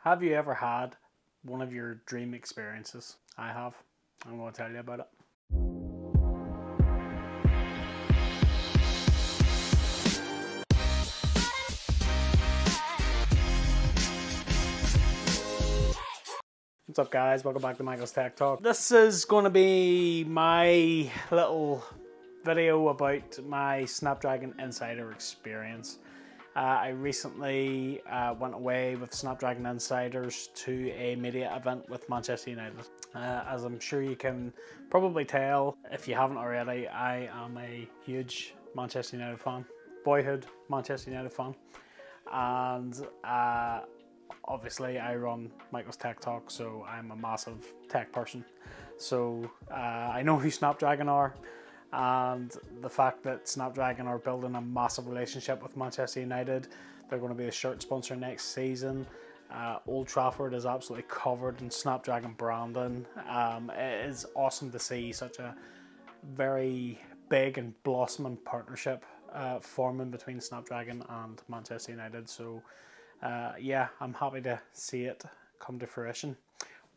Have you ever had one of your dream experiences? I have. I'm going to tell you about it. What's up, guys? Welcome back to Michael's Tech Talk. This is going to be my little video about my Snapdragon Insider experience. I recently went away with Snapdragon Insiders to a media event with Manchester United. As I'm sure you can probably tell, if you haven't already, I am a huge Manchester United fan. Boyhood Manchester United fan. And obviously I run Michael's Tech Talk, so I'm a massive tech person. So I know who Snapdragon are. And the fact that Snapdragon are building a massive relationship with Manchester United, they're going to be the shirt sponsor next season. Old Trafford is absolutely covered in Snapdragon branding. It is awesome to see such a very big and blossoming partnership forming between Snapdragon and Manchester United. So yeah, I'm happy to see it come to fruition.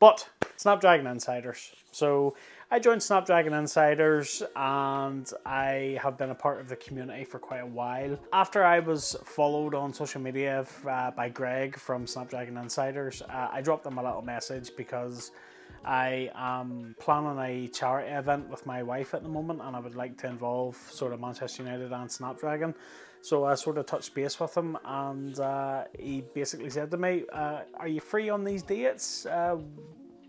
But Snapdragon Insiders. So I joined Snapdragon Insiders and I have been a part of the community for quite a while. After I was followed on social media by Greg from Snapdragon Insiders, I dropped him a little message because I am planning a charity event with my wife at the moment and I would like to involve sort of Manchester United and Snapdragon. So I sort of touched base with him and he basically said to me, are you free on these dates?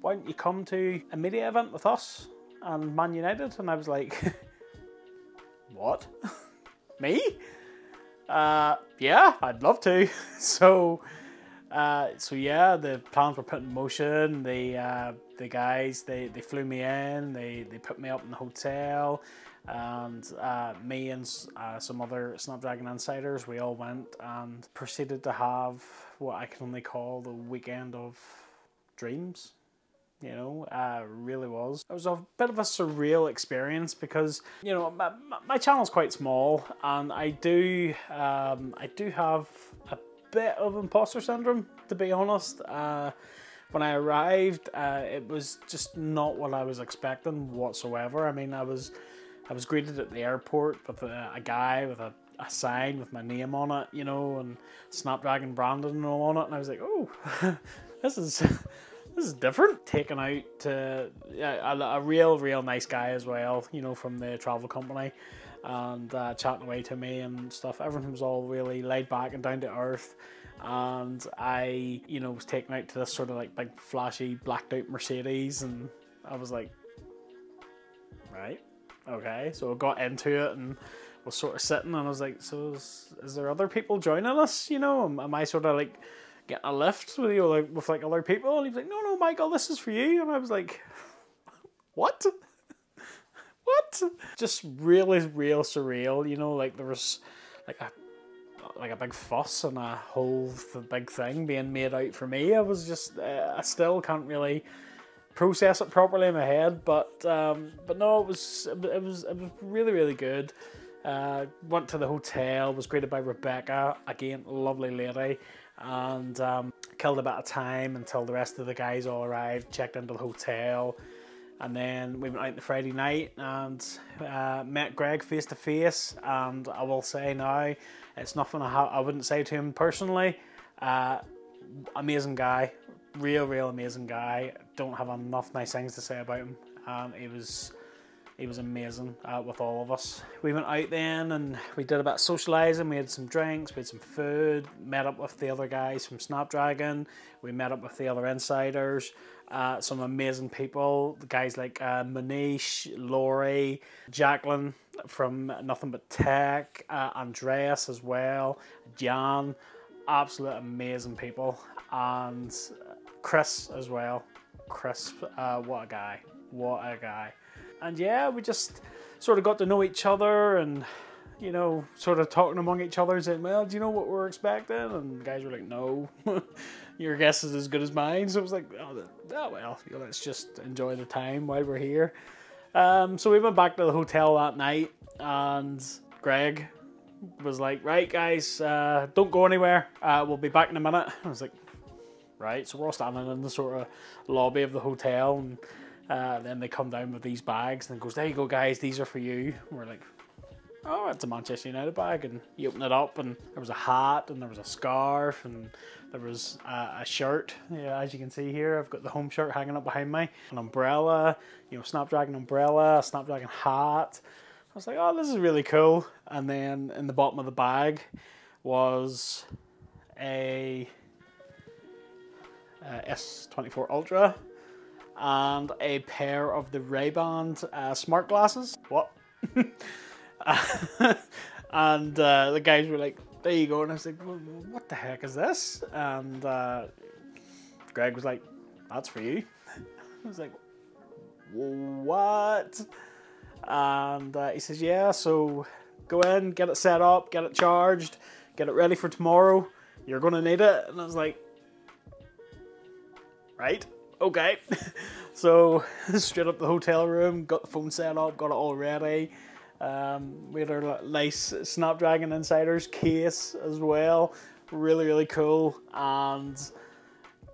Why don't you come to a media event with us and Man United? And I was like, what? Me? Yeah, I'd love to. So yeah, the plans were put in motion. The guys, they flew me in, they put me up in the hotel, and me and some other Snapdragon Insiders, we all went and proceeded to have what I can only call the weekend of dreams. You know, really was. It was a bit of a surreal experience because, you know, my channel's quite small and I do have a bit of imposter syndrome, to be honest. When I arrived, it was just not what I was expecting whatsoever. I mean, I was greeted at the airport with a guy with a sign with my name on it, you know, and Snapdragon branded and all on it, and I was like, oh, this is different. Taken out to a real nice guy as well, you know, from the travel company, and chatting away to me and stuff. Everything was all really laid back and down to earth. And I, you know, was taken out to this sort of like big flashy blacked out Mercedes, and I was like, right, okay. So I got into it and was sort of sitting, and I was like, so is there other people joining us? You know, am I sort of like getting a lift with, you know, like with like other people? And he was like, no, Michael, this is for you. And I was like, what? What? Just really real surreal, you know, like there was like a big fuss and a whole big thing being made out for me. I was just, I still can't really process it properly in my head, but no, it was really good. Went to the hotel, was greeted by Rebecca, again, lovely lady, and killed a bit of time until the rest of the guys all arrived, checked into the hotel, and then we went out on the Friday night and met Greg face to face. And I will say now, it's nothing I wouldn't say to him personally. Amazing guy, real amazing guy. Don't have enough nice things to say about him. He was amazing with all of us. We went out then and we did a bit of socialising. We had some drinks, we had some food, met up with the other guys from Snapdragon. We met up with the other insiders, some amazing people. The guys like Manish, Laurie, Jacqueline from Nothing But Tech, Andreas as well, Jan, absolute amazing people. And Chris as well. Chris, what a guy, what a guy. And yeah, we just sort of got to know each other and, you know, sort of talking among each other and saying, well, do you know what we're expecting? And the guys were like, no, your guess is as good as mine. So it was like, oh well, you know, let's just enjoy the time while we're here. So we went back to the hotel that night and Greg was like, right guys, don't go anywhere. We'll be back in a minute. I was like, right? So we're all standing in the sort of lobby of the hotel, and then they come down with these bags and goes, there you go guys, these are for you. And we're like, oh, it's a Manchester United bag. And you open it up and there was a hat and there was a scarf and there was a shirt. Yeah, as you can see here, I've got the home shirt hanging up behind me, an umbrella, you know, Snapdragon umbrella, a Snapdragon hat. I was like, oh, this is really cool. And then in the bottom of the bag was a S24 Ultra and a pair of the Ray-Ban smart glasses. What? And the guys were like, there you go. And I was like, well, what the heck is this? And Greg was like, that's for you. I was like, what? And he says, yeah, so go in, get it set up, get it charged, get it ready for tomorrow. You're going to need it. And I was like, right, okay. So straight up the hotel room, got the phone set up, got it all ready. We had our nice Snapdragon Insiders case as well. Really, really cool. And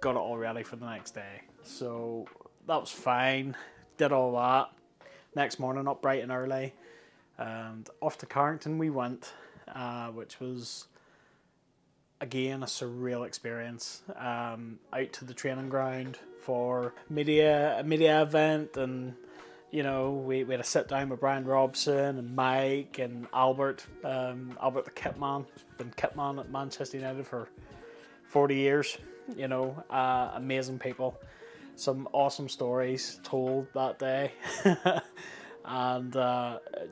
got it all ready for the next day. So that was fine. Did all that. Next morning, up bright and early. And off to Carrington we went, which was, again, a surreal experience. Out to the training ground for a media event, and you know, we had a sit down with Brian Robson and Mike and Albert, Albert the Kitman. Been Kitman at Manchester United for 40 years. You know, amazing people. Some awesome stories told that day. And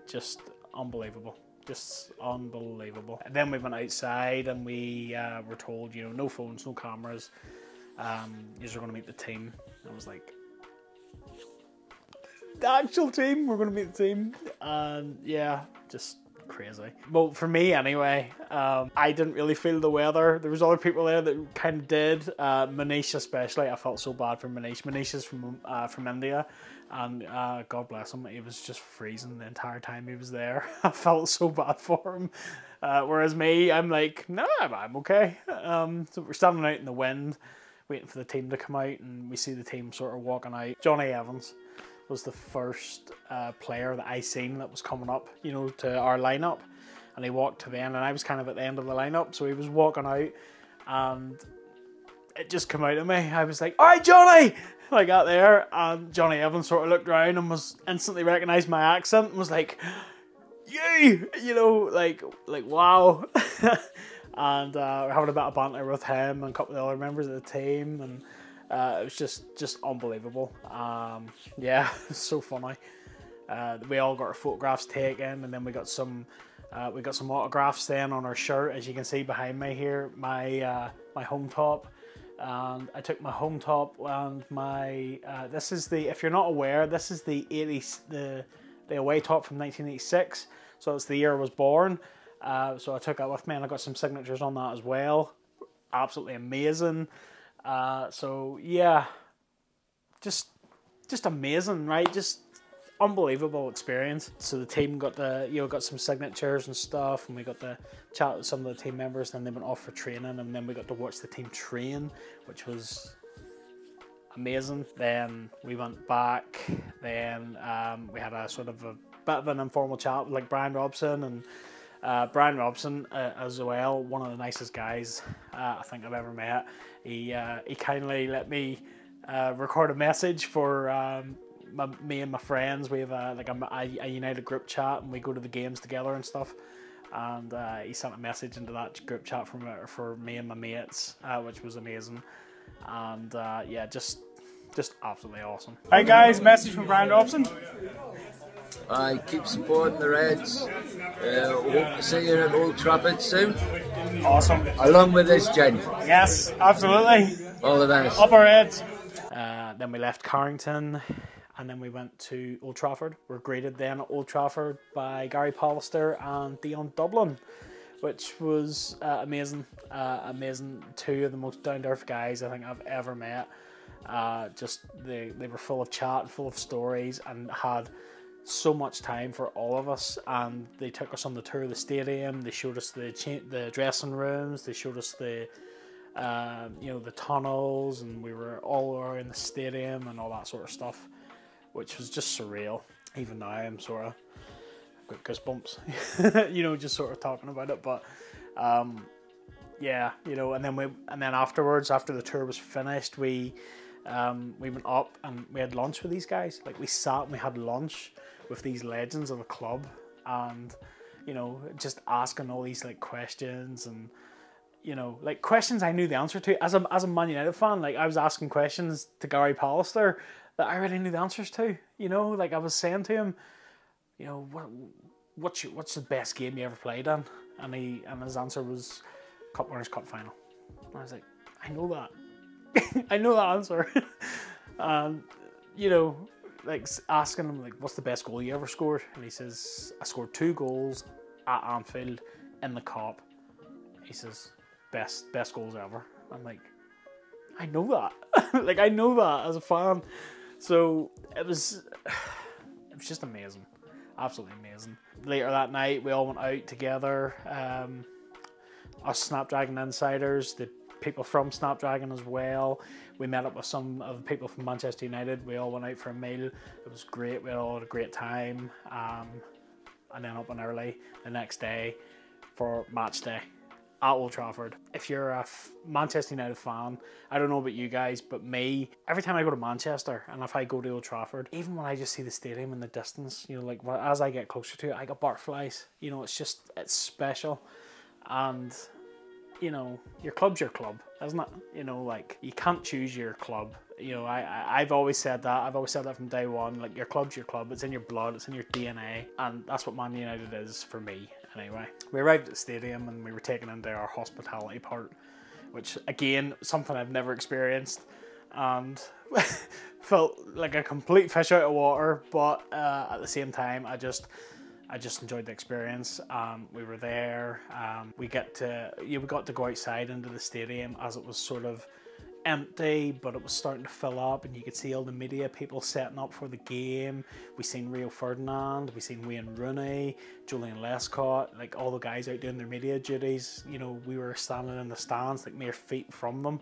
just unbelievable. Just unbelievable. And then we went outside and we were told, you know, no phones, no cameras. You're going to meet the team. I was like, the actual team? We're going to meet the team? And yeah, just crazy. Well, for me anyway, I didn't really feel the weather. There was other people there that kind of did. Manish especially, I felt so bad for Manish. Manish is from India, and God bless him, he was just freezing the entire time he was there. I felt so bad for him. Whereas me, I'm like, no, I'm okay. So we're standing out in the wind, waiting for the team to come out, and we see the team sort of walking out. Johnny Evans was the first player that I seen that was coming up, you know, to our lineup, and he walked to the end, and I was kind of at the end of the lineup, so he was walking out, and it just came out of me. I was like, all right, Johnny! I got there, and Johnny Evans sort of looked around and was instantly recognised my accent and was like, you know, like wow. And we're having a bit of banter with him and a couple of the other members of the team, and it was just unbelievable. Yeah, it was so funny. We all got our photographs taken, and then we got some autographs then on our shirt, as you can see behind me here. My home top, and I took my home top and my this is the, if you're not aware, this is the away top from 1986. So it's the year I was born. So I took that with me, and I got some signatures on that as well. Absolutely amazing. So yeah, just amazing, right? Just unbelievable experience. So the team got got some signatures and stuff, and we got to chat with some of the team members. Then they went off for training, and then we got to watch the team train, which was amazing. Then we went back. Then we had a sort of a bit of an informal chat with like Brian Robson, and Brian Robson as well, one of the nicest guys I think I've ever met. He kindly let me record a message for me and my friends. We have a United group chat, and we go to the games together and stuff. And he sent a message into that group chat for me and my mates, which was amazing. And yeah, just absolutely awesome. Hi guys, message from Brian Robson. I keep supporting the Reds. Hope to see you at Old Trafford soon. Awesome. Along with this gent. Yes, absolutely. All the best. Up our Reds. Then we left Carrington, and then we went to Old Trafford. We're greeted then at Old Trafford by Gary Pallister and Dion Dublin, which was amazing. Amazing. Two of the most down-to-earth guys I think I've ever met. They were full of chat, full of stories, and had so much time for all of us. And they took us on the tour of the stadium. They showed us the dressing rooms. They showed us the you know, the tunnels, and we were all around the stadium and all that sort of stuff, which was just surreal. Even now I'm sort of, I've got goosebumps, you know, just sort of talking about it. But yeah, you know, and then afterwards, after the tour was finished, we went up and we had lunch with these guys. Like, we sat and we had lunch with these legends of the club, and you know, just asking all these like questions, and you know, like questions I knew the answer to. As a Man United fan, like I was asking questions to Gary Pallister that I already knew the answers to. You know, like I was saying to him, you know, what's the best game you ever played in? And his answer was Cup Winners' Cup final. And I was like, I know that. I know that answer. And you know, like asking him like, what's the best goal you ever scored? And he says, I scored 2 goals at Anfield in the Cup. He says, best goals ever. I'm like, I know that. Like, I know that as a fan. So it was just amazing. Absolutely amazing. Later that night, we all went out together. Us Snapdragon Insiders, the people from Snapdragon as well. We met up with some of the people from Manchester United. We all went out for a meal. It was great. We all had a great time. And then up and early the next day for match day at Old Trafford. If you're a Manchester United fan, I don't know about you guys, but me, every time I go to Manchester and if I go to Old Trafford, even when I just see the stadium in the distance, you know, like as I get closer to it, I get butterflies. You know, it's special. And you know, your club's your club, isn't it? You know, like, you can't choose your club. You know, I've always said that. I've always said that from day one. Like, your club's your club. It's in your blood. It's in your DNA. And that's what Man United is for me, anyway. We arrived at the stadium and we were taken into our hospitality part, which, again, something I've never experienced. And felt like a complete fish out of water. But at the same time, I just enjoyed the experience. We were there. We got to go outside into the stadium as it was sort of empty, but it was starting to fill up, and you could see all the media people setting up for the game. We seen Rio Ferdinand, we seen Wayne Rooney, Julian Lescott, like all the guys out doing their media duties. You know, we were standing in the stands like mere feet from them.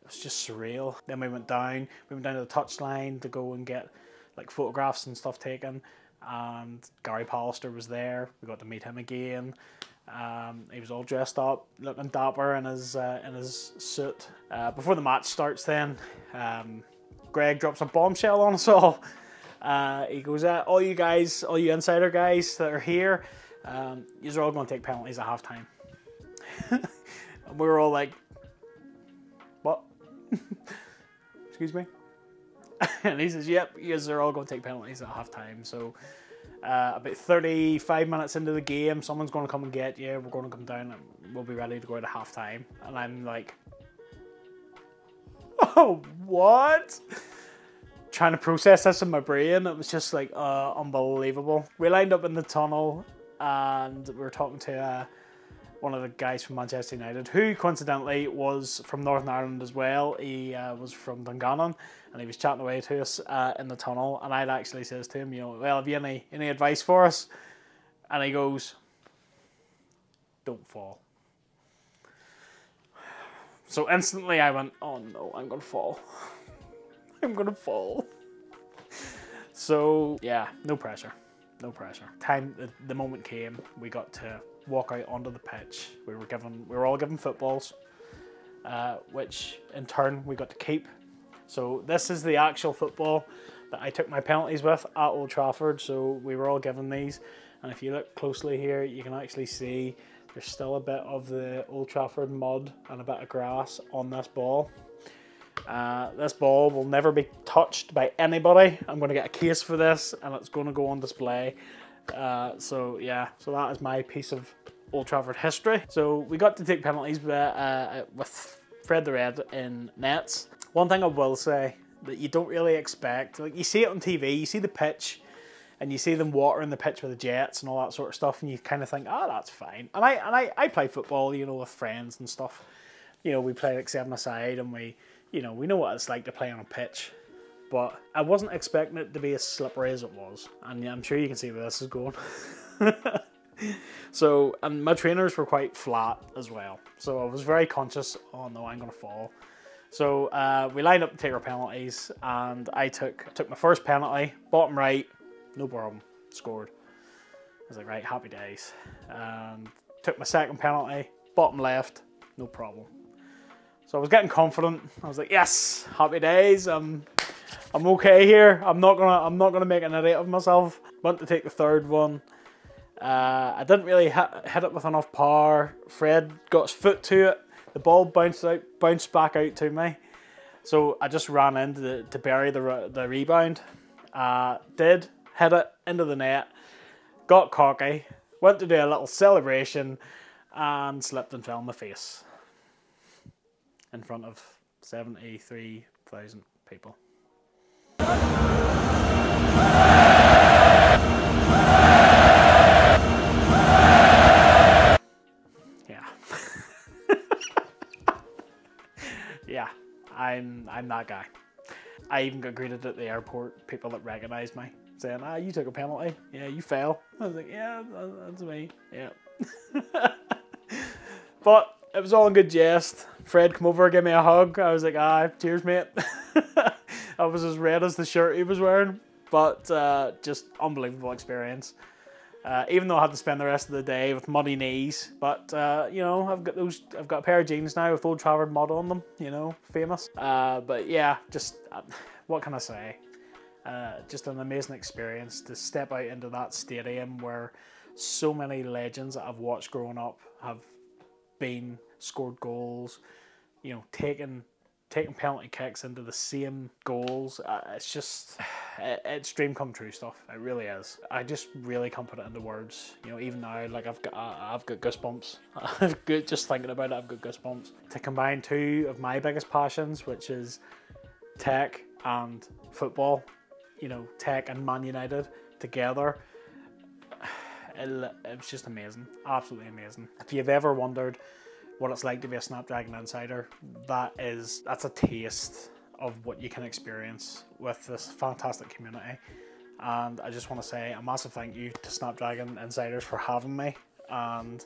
It was just surreal. Then we went down to the touchline to go and get like photographs and stuff taken. And Gary Pallister was there. We got to meet him again. He was all dressed up, looking dapper in his suit. Before the match starts, then Greg drops a bombshell on us all. He goes, all you guys, all you insider guys that are here, you're all going to take penalties at halftime. And we were all like, what? Excuse me? And he says, yep, you guys are all going to take penalties at half time. So about 35 minutes into the game, someone's going to come and get you. We're going to come down and we'll be ready to go out at half time. And I'm like, oh, what? Trying to process this in my brain. It was just like unbelievable. We lined up in the tunnel and we were talking to one of the guys from Manchester United, who coincidentally was from Northern Ireland as well. He was from Dungannon, and he was chatting away to us in the tunnel. And I'd actually says to him, you know, well, have you any advice for us? And he goes, don't fall. So instantly I went, oh no, I'm gonna fall. I'm gonna fall. So yeah, no pressure. No pressure. The moment came, we got to walk out onto the pitch. We were all given footballs, which in turn we got to keep. So this is the actual football that I took my penalties with at Old Trafford. So we were all given these, and if you look closely here, you can actually see there's still a bit of the Old Trafford mud and a bit of grass on this ball. This ball will never be touched by anybody. I'm going to get a case for this and it's going to go on display. So yeah, so that is my piece of Old Trafford history. So we got to take penalties with Fred the Red in nets. One thing I will say that you don't really expect, like you see it on TV, you see the pitch and you see them watering the pitch with the jets and all that sort of stuff, and you kind of think, oh, that's fine. And I play football, you know, with friends and stuff. You know, we play like 7-a-side and we know what it's like to play on a pitch. But I wasn't expecting it to be as slippery as it was. And I'm sure you can see where this is going. So, and my trainers were quite flat as well. So I was very conscious, oh no, I'm going to fall. So we lined up to take our penalties, and I took my first penalty, bottom right, no problem, scored. I was like, right, happy days. Took my second penalty, bottom left, no problem. So I was getting confident. I was like, yes, happy days. I'm okay here. I'm not gonna make an idiot of myself. Went to take the third one. I didn't really hit it with enough power. Fred got his foot to it. The ball bounced back out to me. So I just ran in to bury the rebound. Did hit it into the net. Got cocky. Went to do a little celebration and slipped and fell on my face in front of 73,000 people. Yeah. Yeah, I'm that guy. I even got greeted at the airport, people that recognised me, saying, ah, you took a penalty. Yeah, you fell. I was like, yeah, that's me. Yeah. But it was all in good jest. Fred come over, gave me a hug. I was like, ah, cheers, mate. I was as red as the shirt he was wearing. But just unbelievable experience. Even though I had to spend the rest of the day with muddy knees, but you know, I've got a pair of jeans now with Old Trafford mud on them, you know, famous. But yeah, just what can I say? Just an amazing experience to step out into that stadium where so many legends that I've watched growing up have scored goals, you know, taking penalty kicks into the same goals. It's just, it's dream come true stuff. It really is. I just really can't put it into words. You know, even now, like I've got goosebumps. Just thinking about it, I've got goosebumps. To combine two of my biggest passions, which is tech and football, you know, tech and Man United together, it was just amazing. Absolutely amazing. If you've ever wondered what it's like to be a Snapdragon Insider, that's a taste of what you can experience with this fantastic community. And I just want to say a massive thank you to Snapdragon Insiders for having me, and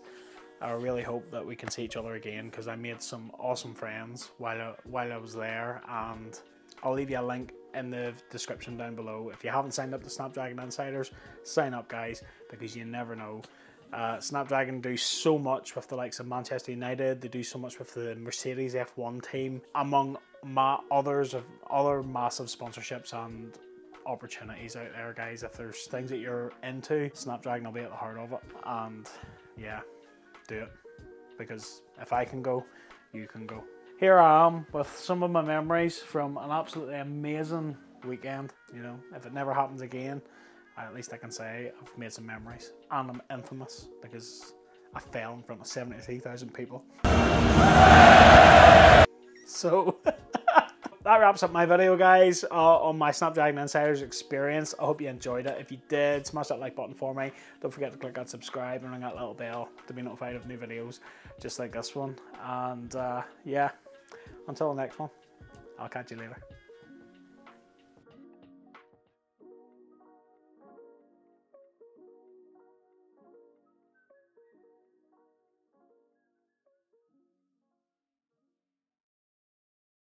I really hope that we can see each other again, because I made some awesome friends while I was there, and I'll leave you a link in the description down below. If you haven't signed up to Snapdragon Insiders, sign up, guys, because you never know. Snapdragon do so much with the likes of Manchester United. They do so much with the Mercedes F1 team, among other massive sponsorships and opportunities out there, guys. If there's things that you're into, Snapdragon will be at the heart of it. And yeah, do it, because if I can go, you can go. Here I am with some of my memories from an absolutely amazing weekend. You know, if it never happens again, at least I can say I've made some memories. And I'm infamous because I fell in front of 73,000 people. So that wraps up my video, guys, on my Snapdragon Insiders experience. I hope you enjoyed it. If you did, smash that like button for me. Don't forget to click that subscribe and ring that little bell to be notified of new videos just like this one. And yeah, until the next one, I'll catch you later.